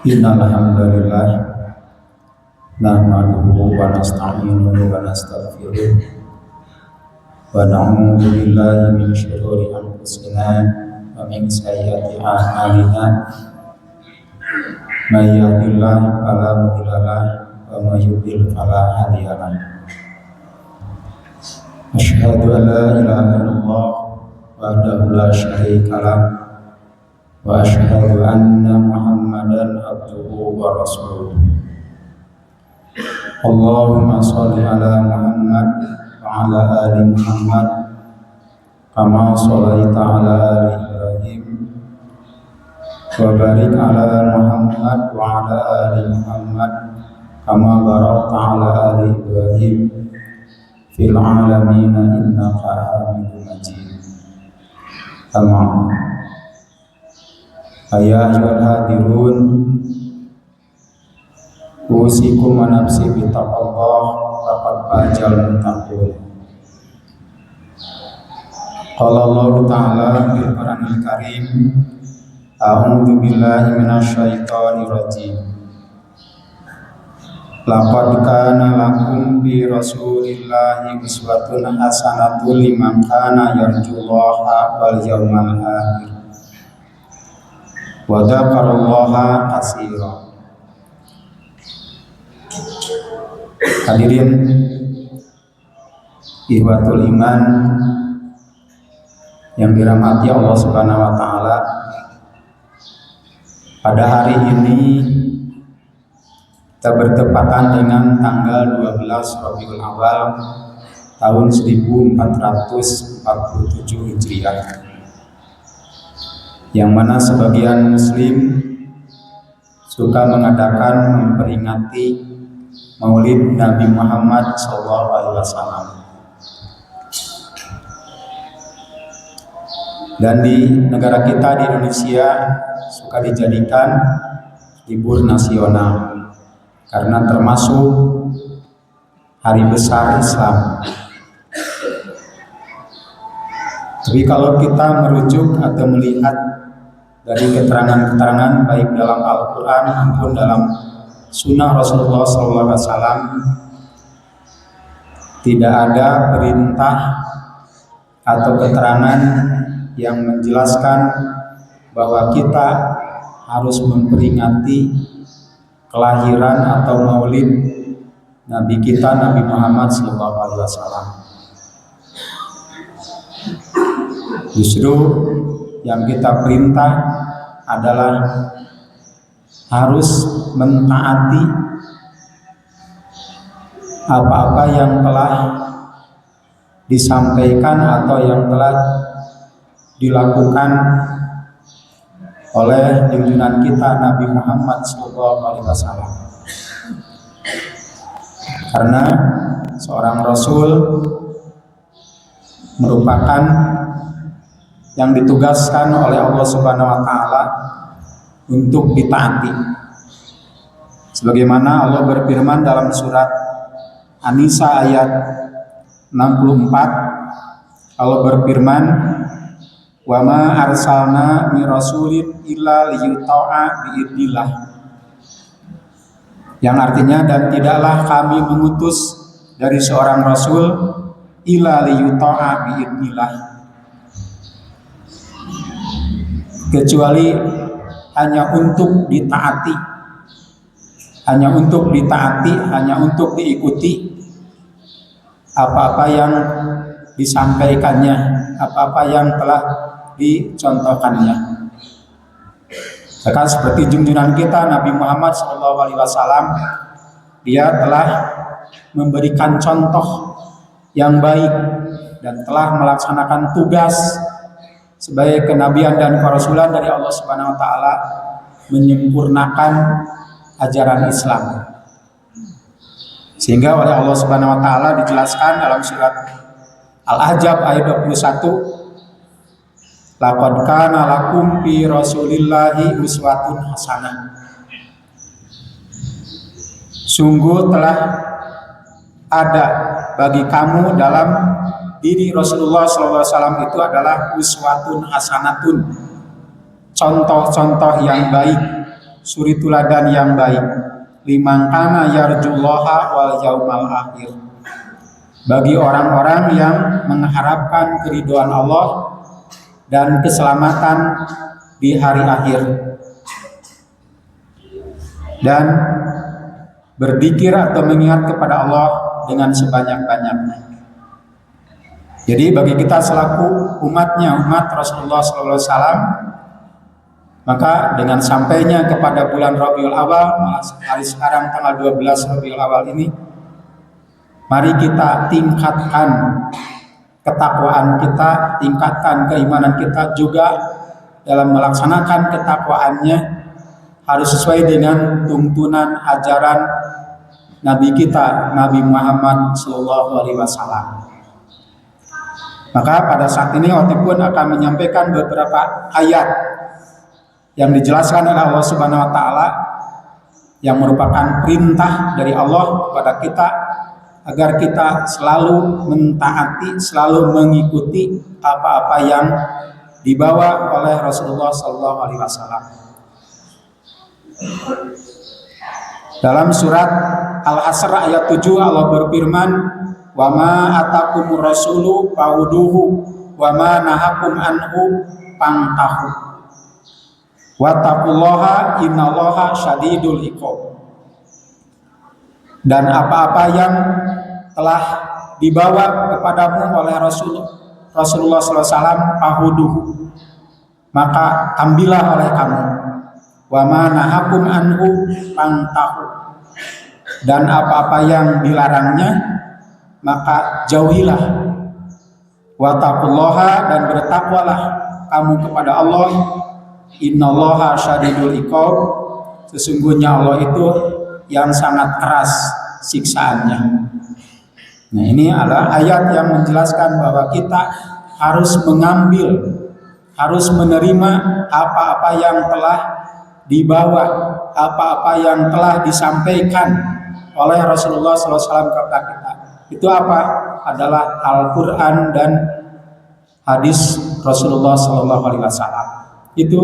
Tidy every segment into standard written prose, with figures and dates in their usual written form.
Innal hamdalillah nahmaduhu wa nasta'inuhu wa nastaghfiruh wa na'udzu billahi min syururi anfusina wa min sayyiati a'malina may yahdihillahu fala mudilla lahu wa may yudlil fala hadiya lahu. Asyhadu an la ilaha illallah wahdahu la syarika lahu wa asyhadu anna Muhammadan abduhu wa rasuluh. Allahumma shalli ala Muhammad wa ala ali Muhammad kama shallaita ala ali Ibrahim wa barik ala Muhammad wa ala ali Muhammad kama barakta ala ali Ibrahim fil alamin innaka Hamidum Majid. Amma ya ayyuhal hadirun, usikum wa nafsi bittaqwallah faqad fazal muttaqun. Qala Allah Ta'ala fil Qur'anil Karim, a'udzu billahi minasyaitonir rajim. Laqad kana lakum bi Rasulillahi uswatun hasanatun liman kana yarjullaha wal yawmal akhir wa dzakarallaha katsiran. Hadirin ikhwatul iman yang dirahmati Allah Subhanahu wa taala, pada hari ini kita bertepatan dengan tanggal 12 Rabiul Awal tahun 1447 Hijriah, yang mana sebagian muslim suka mengadakan memperingati Maulid Nabi Muhammad SAW. Dan di negara kita di Indonesia suka dijadikan libur nasional karena termasuk hari besar Islam. Tapi kalau kita merujuk atau melihat dari keterangan-keterangan baik dalam Al-Quran maupun dalam Sunnah Rasulullah SAW, tidak ada perintah atau keterangan yang menjelaskan bahwa kita harus memperingati kelahiran atau maulid Nabi kita Nabi Muhammad SAW. Justru yang kita perintah adalah harus mentaati apa-apa yang telah disampaikan atau yang telah dilakukan oleh junjungan kita Nabi Muhammad SAW. Karena seorang Rasul merupakan yang ditugaskan oleh Allah Subhanahu wa taala untuk ditaati. Sebagaimana Allah berfirman dalam surat An-Nisa ayat 64, Allah berfirman, "Wa ma arsalna min rasulin illa liyuta'a biidznillah." Yang artinya, dan tidaklah kami mengutus dari seorang rasul illa liyuta'a biidznillah, kecuali hanya untuk ditaati, hanya untuk ditaati, hanya untuk diikuti apa-apa yang disampaikannya, apa-apa yang telah dicontohkannya. Bahkan seperti junjungan kita Nabi Muhammad SAW, dia telah memberikan contoh yang baik dan telah melaksanakan tugas sebagai kenabian dan kerasulan dari Allah Subhanahu wa taala, menyempurnakan ajaran Islam. Sehingga oleh Allah Subhanahu wa taala dijelaskan dalam surat Al-Ahzab ayat 21, laqad kana lakum fi Rasulillahi uswatun hasanah. Sungguh telah ada bagi kamu dalam diri Rasulullah SAW itu adalah uswatun hasanatun, contoh-contoh yang baik, suri tuladan yang baik. Liman kana yarjullaha wal yaumal akhir, bagi orang-orang yang mengharapkan keridhaan Allah dan keselamatan di hari akhir, dan berzikir atau mengingat kepada Allah dengan sebanyak-banyaknya. Jadi bagi kita selaku umatnya, umat Rasulullah SAW, maka dengan sampainya kepada bulan Rabiul Awal, hari sekarang tanggal 12 Rabiul Awal ini, mari kita tingkatkan ketakwaan kita, tingkatkan keimanan kita juga dalam melaksanakan ketakwaannya harus sesuai dengan tuntunan ajaran Nabi kita, Nabi Muhammad SAW. Maka pada saat ini Otipun akan menyampaikan beberapa ayat yang dijelaskan oleh Allah Subhanahu wa taala yang merupakan perintah dari Allah kepada kita agar kita selalu mentaati, selalu mengikuti apa-apa yang dibawa oleh Rasulullah SAW. Dalam surat Al-Hasr ayat 7 Allah berfirman, "Wa ma atakumur rasulu fa'uduhu wa ma nahakum anhu fantahu. Wattaqullaha innallaha syadidul iqab." Dan apa-apa yang telah dibawa kepadamu oleh Rasulullah SAW, fahuduhu, maka ambillah oleh kamu. Wa ma nahakum anhu fantahu. Dan apa-apa yang dilarangnya, maka jauhilah. Wattaqullaha, dan bertakwalah kamu kepada Allah. Innallaha syadidul iqab, sesungguhnya Allah itu yang sangat keras siksaannya. Nah, ini adalah ayat yang menjelaskan bahwa kita harus mengambil, harus menerima apa-apa yang telah dibawa, apa-apa yang telah disampaikan oleh Rasulullah SAW kepada kita. Itu apa? Adalah Al-Quran dan hadis Rasulullah SAW. Itu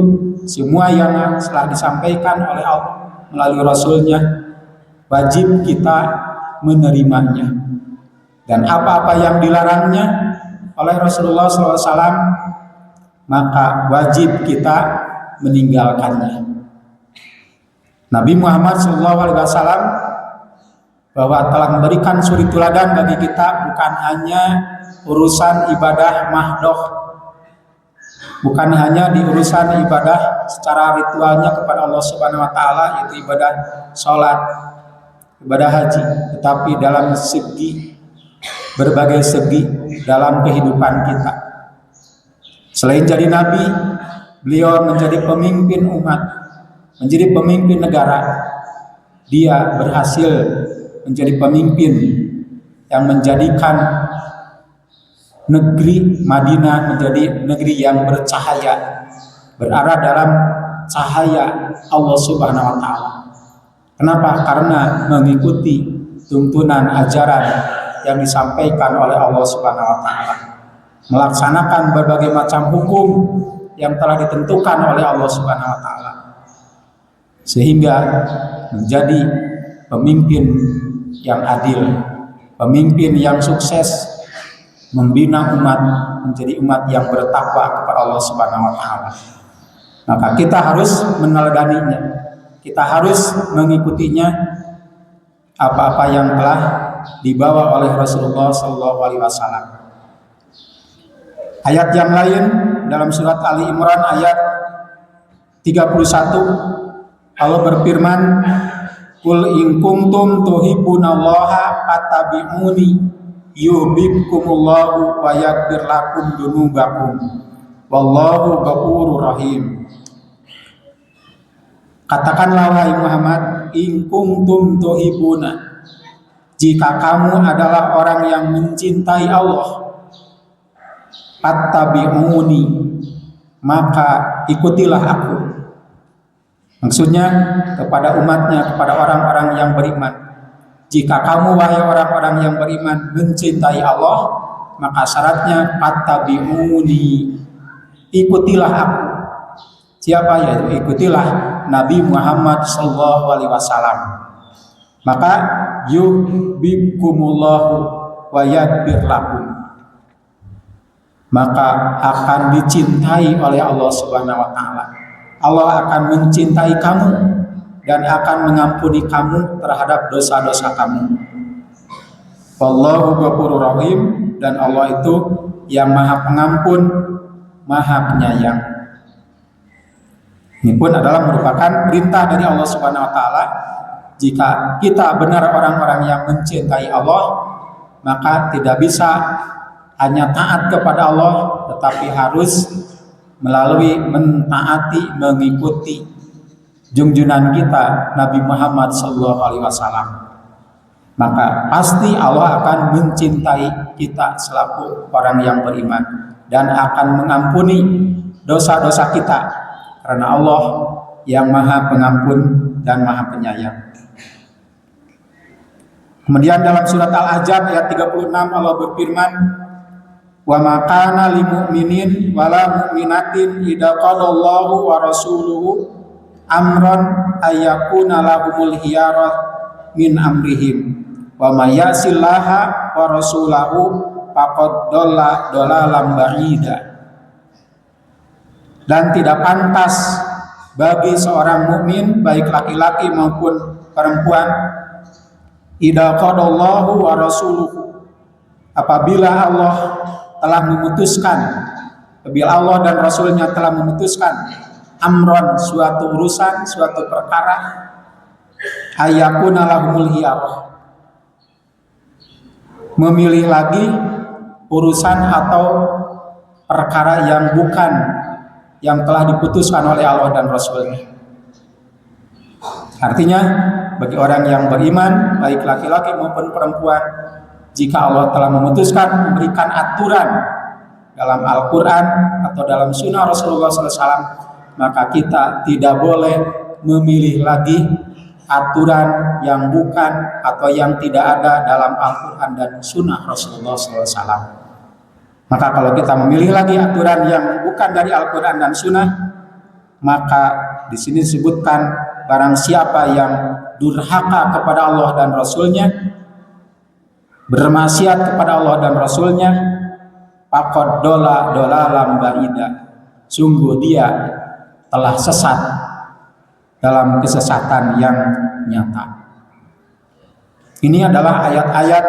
semua yang telah disampaikan oleh Allah melalui Rasulnya, wajib kita menerimanya. Dan apa-apa yang dilarangnya oleh Rasulullah SAW, maka wajib kita meninggalkannya. Nabi Muhammad SAW bahwa telah memberikan suri tuladan bagi kita, bukan hanya urusan ibadah mahdoh, bukan hanya di urusan ibadah secara ritualnya kepada Allah Subhanahu wa taala, yaitu ibadah sholat, ibadah haji, tetapi dalam segi, berbagai segi dalam kehidupan kita. Selain jadi nabi, beliau menjadi pemimpin umat, menjadi pemimpin negara. Dia berhasil menjadi pemimpin yang menjadikan negeri Madinah menjadi negeri yang bercahaya, berada dalam cahaya Allah Subhanahu wa taala. Kenapa? Karena mengikuti tuntunan ajaran yang disampaikan oleh Allah Subhanahu wa taala, melaksanakan berbagai macam hukum yang telah ditentukan oleh Allah Subhanahu wa taala, sehingga menjadi pemimpin yang adil, pemimpin yang sukses, membina umat menjadi umat yang bertakwa kepada Allah Subhanahu wa taala. Maka kita harus meneladaninya, kita harus mengikutinya, apa-apa yang telah dibawa oleh Rasulullah SAW. Ayat yang lain dalam surat Ali Imran ayat 31, Allah berfirman, "Qul in kuntum tuhibbunallaha fattabi'uni yuhibbukumullahu wa yaghfir lakum dzunubakum wallahu ghafurur rahim." Katakanlah wahai Muhammad, in kuntum tuhibbuna, jika kamu adalah orang yang mencintai Allah, fattabi'uni, maka ikutilah aku. Maksudnya kepada umatnya, kepada orang-orang yang beriman. Jika kamu wahai orang-orang yang beriman mencintai Allah, maka syaratnya fattabi'uni, ikutilah aku. Siapa? Yaitu ikutilah Nabi Muhammad sallallahu alaihi wasallam. Maka yuhibbukumullahu wa yaghfir lakum, maka akan dicintai oleh Allah Subhanahu wa taala. Allah akan mencintai kamu dan akan mengampuni kamu terhadap dosa-dosa kamu. Wallahu ghafurur rahim, dan Allah itu yang Maha Pengampun, Maha Penyayang. Ini pun adalah merupakan perintah dari Allah Subhanahu wa taala. Jika kita benar orang-orang yang mencintai Allah, maka tidak bisa hanya taat kepada Allah, tetapi harus melalui mentaati, mengikuti junjungan kita Nabi Muhammad SAW. Maka pasti Allah akan mencintai kita selaku orang yang beriman dan akan mengampuni dosa-dosa kita, karena Allah yang Maha Pengampun dan Maha Penyayang. Kemudian dalam surat Al-Ahzab ayat 36 Allah berfirman, wa ma kana lil mu'minin wala mu'minatin idza qadallahu wa rasuluhu amran ayyakuna lahumul khiyarah min amrihim wa may yasillaha wa rasulahu faqad dhalla dhalalan ba'ida. Dan tidak pantas bagi seorang mukmin, baik laki-laki maupun perempuan, idza qadallahu wa rasuluhu, apabila Allah telah memutuskan, apabila Allah dan Rasulnya telah memutuskan amron, suatu urusan, suatu perkara, ayyakuna lahumul khiyarah, memilih lagi urusan atau perkara yang bukan yang telah diputuskan oleh Allah dan Rasulnya. Artinya bagi orang yang beriman, baik laki-laki maupun perempuan, jika Allah telah memutuskan memberikan aturan dalam Al-Quran atau dalam Sunnah Rasulullah SAW, maka kita tidak boleh memilih lagi aturan yang bukan atau yang tidak ada dalam Al-Quran dan Sunnah Rasulullah SAW. Maka kalau kita memilih lagi aturan yang bukan dari Al-Quran dan Sunnah, maka di sini disebutkan barang siapa yang durhaka kepada Allah dan Rasulnya, bermaksiat kepada Allah dan Rasulnya, faqad dhalla dhalalan ba'ida, sungguh dia telah sesat dalam kesesatan yang nyata. Ini adalah ayat-ayat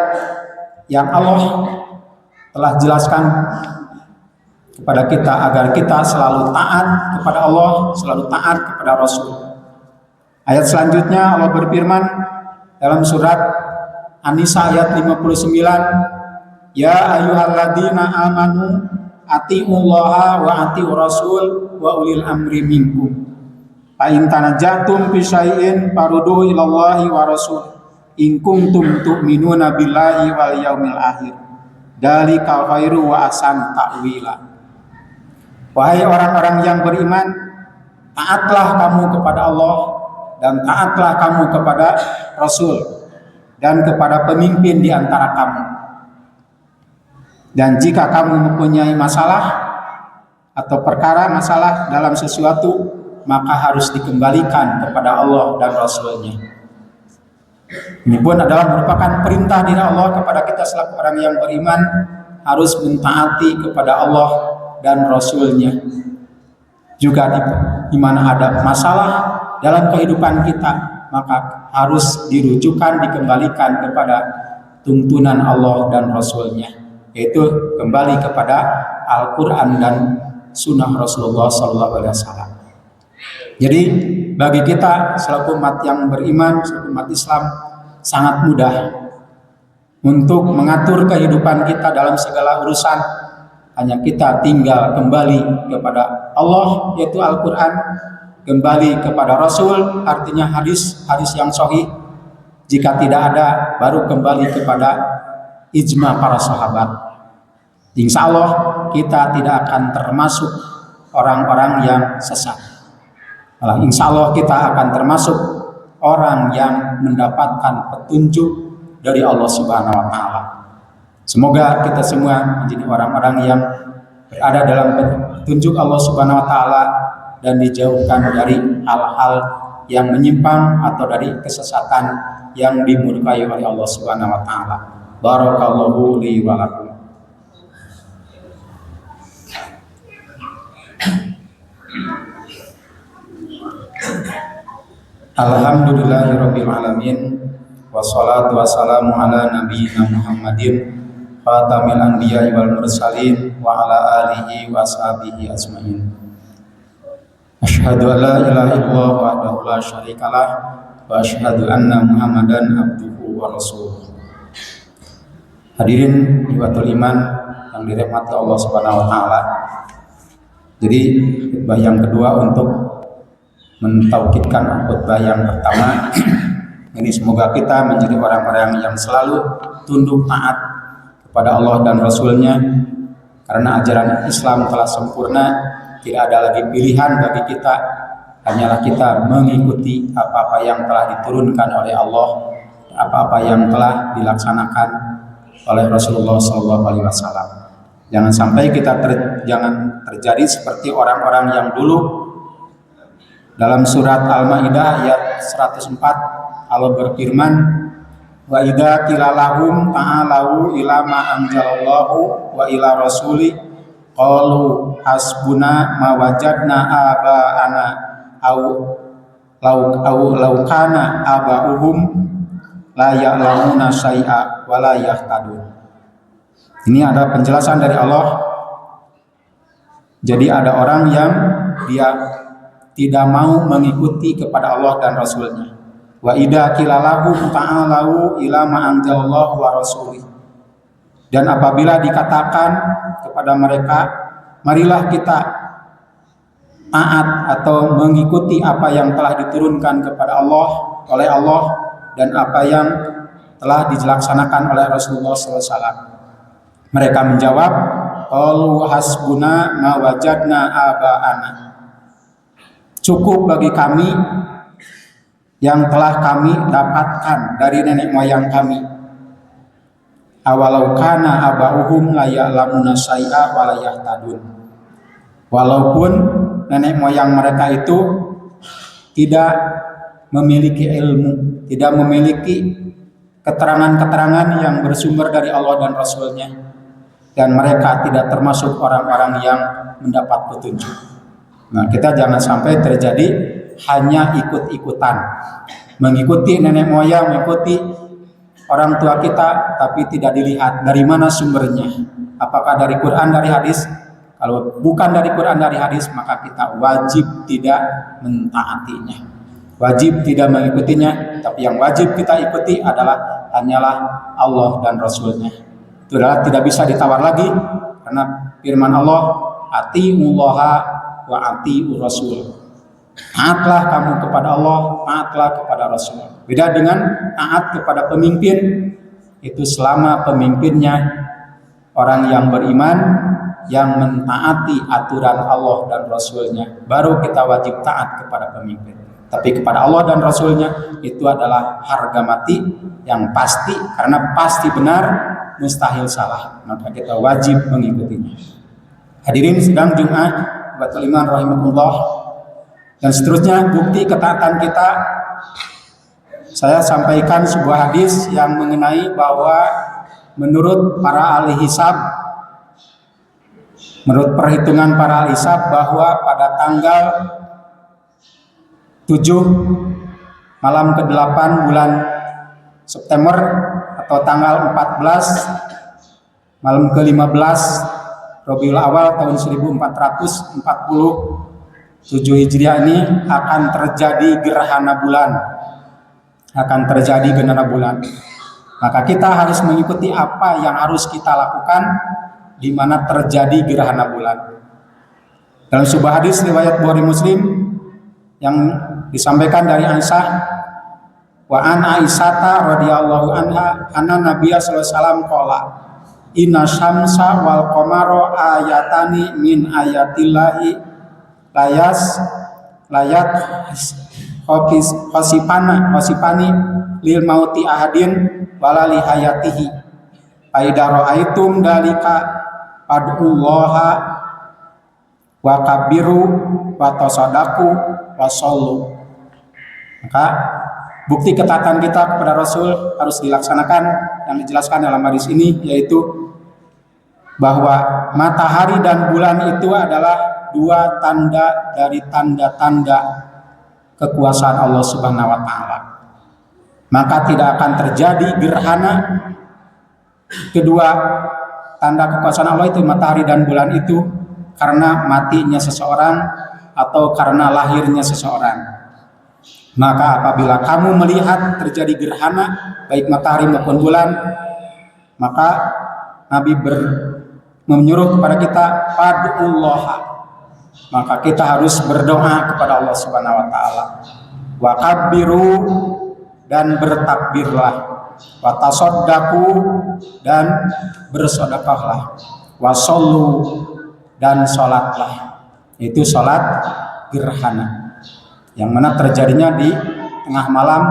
yang Allah telah jelaskan kepada kita agar kita selalu taat kepada Allah, selalu taat kepada Rasul. Ayat selanjutnya Allah berfirman dalam surat An-Nisa ayat 59, ya ayyuhalladzina amanu atiullaha wa atiur rasul wa ulil amri minkum fa in tanajjatum fi syai'in farudduhu ilallahi wa rasul in kuntum tu'minuna billahi wal yaumil akhir dzalika khairu wa ahsan ta'wila. Wahai orang-orang yang beriman, taatlah kamu kepada Allah dan taatlah kamu kepada Rasul dan kepada pemimpin di antara kamu. Dan jika kamu mempunyai masalah atau perkara masalah dalam sesuatu, maka harus dikembalikan kepada Allah dan Rasulnya. Ini pun adalah merupakan perintah dari Allah kepada kita selaku orang yang beriman, harus mentaati kepada Allah dan Rasulnya. Juga di mana ada masalah dalam kehidupan kita, maka harus dirujukan, dikembalikan kepada tuntunan Allah dan Rasulnya, yaitu kembali kepada Al-Quran dan Sunnah Rasulullah SAW. Jadi bagi kita selaku umat yang beriman, selaku umat Islam, sangat mudah untuk mengatur kehidupan kita dalam segala urusan. Hanya kita tinggal kembali kepada Allah, yaitu Al-Quran, kembali kepada Rasul, artinya hadis yang sahih. Jika tidak ada, baru kembali kepada ijma para sahabat. Insya Allah kita tidak akan termasuk orang-orang yang sesat. Insya Allah kita akan termasuk orang yang mendapatkan petunjuk dari Allah Subhanahu wa Ta'ala. Semoga kita semua menjadi orang-orang yang berada dalam petunjuk Allah Subhanahu wa taala dan dijauhkan dari hal-hal yang menyimpang atau dari kesesatan yang dimurkai oleh Allah Subhanahu wa taala. Barakallahu li wa lakum. Alhamdulillahirabbil alamin wassalatu wassalamu ala nabiyyina Muhammadin khatamil anbiya'i wal mursalin wa ala alihi wa sahbihi ajmain. Asyhadu an la ilaha illallah wahdahu la syarikalah wa asyhadu anna Muhammadan abduhu wa rasuluh. Hadirin ikhwatul iman yang dirahmati Allah Subhanahu wa taala. Jadi khutbah yang kedua untuk mentaukidkan khutbah yang pertama ini, semoga kita menjadi orang-orang yang selalu tunduk taat kepada Allah dan Rasul-Nya, karena ajaran Islam telah sempurna, tidak ada lagi pilihan bagi kita, hanyalah kita mengikuti apa-apa yang telah diturunkan oleh Allah, apa-apa yang telah dilaksanakan oleh Rasulullah SAW. Jangan sampai kita jangan terjadi seperti orang-orang yang dulu. Dalam surat Al-Maidah ayat 104 Allah berfirman, wa idza qila lahum ta'alu ila ma anzalallahu wa ila rasuli qalu hasbuna ma wajadna aba'ana law kana aba'uhum la ya'lamuna syai'a wa la yahtadun. Ini ada penjelasan dari Allah. Jadi ada orang yang dia tidak mau mengikuti kepada Allah dan Rasul-Nya. Wa idza qila lahum ta'alu ila ma anzalallahu wa rasuli. Dan apabila dikatakan kepada mereka, marilah kita taat atau mengikuti apa yang telah diturunkan kepada Allah oleh Allah dan apa yang telah dilaksanakan oleh Rasulullah SAW. Mereka menjawab, qalu hasbuna ma wajadna aba'ana. Cukup bagi kami yang telah kami dapatkan dari nenek moyang kami. Awalau kana aba'uhum la ya'lamuna syai'a wa la yahtadun. Walaupun nenek moyang mereka itu tidak memiliki ilmu, tidak memiliki keterangan-keterangan yang bersumber dari Allah dan Rasul-Nya, dan mereka tidak termasuk orang-orang yang mendapat petunjuk. Nah, kita jangan sampai terjadi hanya ikut-ikutan, mengikuti nenek moyang, mengikuti orang tua kita, tapi tidak dilihat dari mana sumbernya. Apakah dari Quran, dari hadis? Kalau bukan dari Quran, dari hadis, maka kita wajib tidak mentaatinya, wajib tidak mengikutinya. Tapi yang wajib kita ikuti adalah hanyalah Allah dan Rasul-Nya. Itu adalah tidak bisa ditawar lagi, karena firman Allah, atiullaha wa atiur rasul. Taatlah kamu kepada Allah, taatlah kepada Rasul. Beda dengan taat kepada pemimpin, itu selama pemimpinnya orang yang beriman, yang mentaati aturan Allah dan Rasul-Nya, baru kita wajib taat kepada pemimpin. Tapi kepada Allah dan Rasul-Nya itu adalah harga mati yang pasti, karena pasti benar, mustahil salah, maka kita wajib mengikutinya. Hadirin sidang Jumat batul iman rahimakumullah, dan seterusnya bukti ketaatan kita. Saya sampaikan sebuah hadis yang mengenai bahwa menurut para ahli hisab, menurut perhitungan para ahli hisab, bahwa pada tanggal 7 malam ke-8 bulan September atau tanggal 14 malam ke-15 Rabiul Awal tahun 1447 Hijriah ini akan terjadi gerhana bulan. Maka kita harus mengikuti apa yang harus kita lakukan di mana terjadi gerhana bulan. Dalam sebuah hadis riwayat Bukhari Muslim yang disampaikan dari Aisyah, wa an Aisyata radhiyallahu anha anna Nabiya sallallahu alaihi wasallam qala inna syamsa wal qamara ayatani min ayatillahi layat khosipani lil mauti ahadin wala li hayatihi Faida ra'aitum dalika fad'ullaha wa kabiru wa tasadaqu wa sallu. Maka bukti ketaatan kita kepada Rasul harus dilaksanakan yang dijelaskan dalam hadis ini, yaitu bahwa matahari dan bulan itu adalah dua tanda dari tanda-tanda kekuasaan Allah Subhanahu wa taala. Maka tidak akan terjadi gerhana kedua tanda kekuasaan Allah itu, matahari dan bulan itu, karena matinya seseorang atau karena lahirnya seseorang. Maka apabila kamu melihat terjadi gerhana baik matahari maupun bulan, maka Nabi menyuruh kepada kita fad'ullaha, maka kita harus berdoa kepada Allah Subhanahu wa taala. Wa kabbiru, dan bertakbirlah. Wa tasaddaqu, dan bersedekahlah. Wa shollu, dan sholatlah. Itu sholat gerhana, yang mana terjadinya di tengah malam,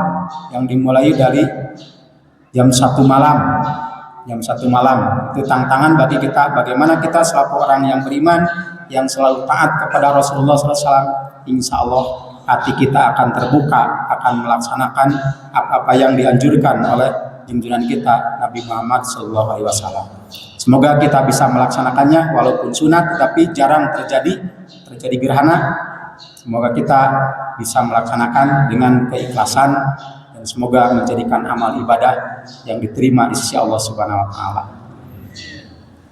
yang dimulai dari jam 1 malam. Jam 1 malam itu tantangan bagi kita, bagaimana kita selaku orang yang beriman, yang selalu taat kepada Rasulullah SAW. Insya Allah hati kita akan terbuka, akan melaksanakan apa-apa yang dianjurkan oleh junjungan kita Nabi Muhammad SAW. Semoga kita bisa melaksanakannya, walaupun sunat tetapi jarang terjadi gerhana. Semoga kita bisa melaksanakan dengan keikhlasan, dan semoga menjadikan amal ibadah yang diterima di sisi Allah Subhanahu wa taala.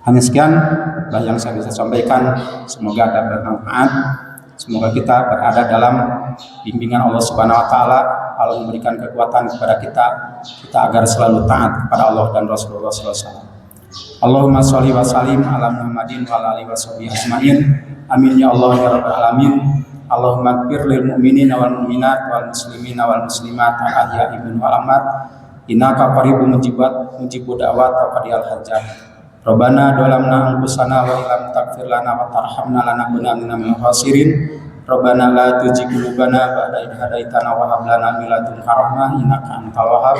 Hanya sekian yang saya bisa sampaikan, semoga ada bermanfaat. Semoga kita berada dalam bimbingan Allah Subhanahu wa taala. Allah memberikan kekuatan kepada kita agar selalu taat kepada Allah dan Rasulullah SAW. Allahumma sholli wa sallim ala Muhammadin wa ala alihi washabihi ajmain. Amin ya Allah ya rabbal alamin. Allahumma ighfir lil mu'minina wal mu'minat wal muslimina wal muslimat al ahya'i minhum wal amwat innaka qaribun mujibud da'wat wa qadiyal hajat. Rabbana dolamna anfusana wa illam taghfir lana wa tarhamna lanakunanna minal khasirin. Rabbana la tuzigh qulubana ba'da idh hadaitana wa hab lana min ladunka rahmah innaka antal wahhab.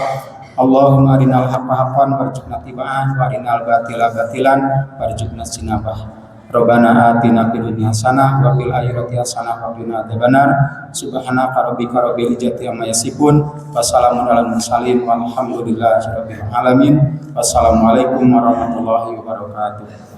Allahumma arinal haqqa haqqan warzuqna ittiba'ah wa arinal batila batilan warzuqna ijtinabah. Rabbana atina fid dunya hasanah wa fil akhirati hasanah wa qina adzabannar. Subhanaka rabbika rabbil izzati amma yasifun wa salamun alal mursalin walhamdulillahi rabbil alamin. Wassalamualaikum warahmatullahi wabarakatuh.